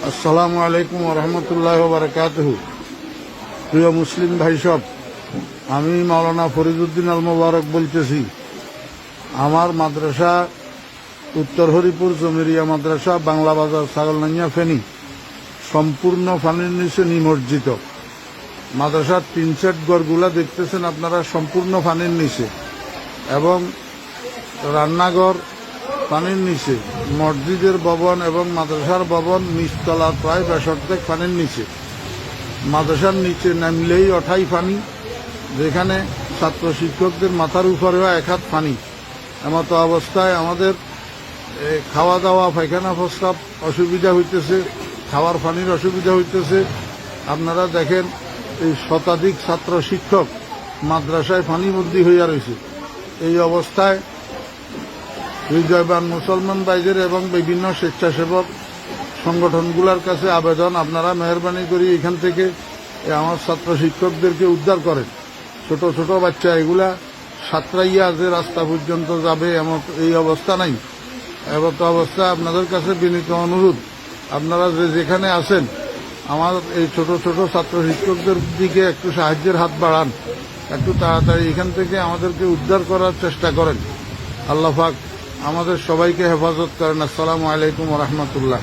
আসসালামু আলাইকুম রহমতুল্লাহ বারাকাতুহু। প্রিয় মুসলিম ভাই সব, আমি মাওলানা ফরিদউদ্দিন আল মোবারক বলতেছি। আমার মাদ্রাসা উত্তর হরিপুর জমিরিয়া মাদ্রাসা, বাংলা বাজার, ছাগলনাইয়া, ফেনী, সম্পূর্ণ পানির নিচে নিমজ্জিত। মাদ্রাসার 3 সেট ঘরগুলা দেখতেছেন আপনারা, সম্পূর্ণ পানির নিচে, এবং রান্নাঘর পানির নিচে, মসজিদের ভবন এবং মাদ্রাসার ভবন নিচতলা প্রায় 62 পানির নিচে। মাদ্রাসার নিচে নামলেই অঠাই পানি, যেখানে ছাত্র শিক্ষকদের মাথার উপরেও 1 হাত পানি। এমতো অবস্থায় আমাদের খাওয়া দাওয়া, পায়খানা প্রস্রাব অসুবিধা হইতেছে, খাওয়ার পানির অসুবিধা হইতেছে। আপনারা দেখেন, এই শতাধিক ছাত্র শিক্ষক মাদ্রাসায় পানিবন্দী হইয়া রয়েছে। এই অবস্থায় হৃদয়বান মুসলমান ভাইদের এবং বিভিন্ন স্বেচ্ছাসেবক সংগঠনগুলোর কাছে আবেদন, আপনারা মেহরবানি করে এখান থেকে আমার ছাত্র শিক্ষকদেরকে উদ্ধার করেন। ছোট ছোট বাচ্চা এগুলা সাঁতরাইয়া যে রাস্তা পর্যন্ত যাবে এমন এই অবস্থা নাই। এমতো অবস্থা আপনাদের কাছে বিনীত অনুরোধ, আপনারা যেখানে আছেন আমার এই ছোট ছোট ছাত্র শিক্ষকদের দিকে একটু সাহায্যের হাত বাড়ান, একটু তাড়াতাড়ি এখান থেকে আমাদেরকে উদ্ধার করার চেষ্টা করেন। আল্লাহ পাক আমাদের সবাইকে হেফাজত করেন। আসসালামু আলাইকুম রহমতুল্লাহ।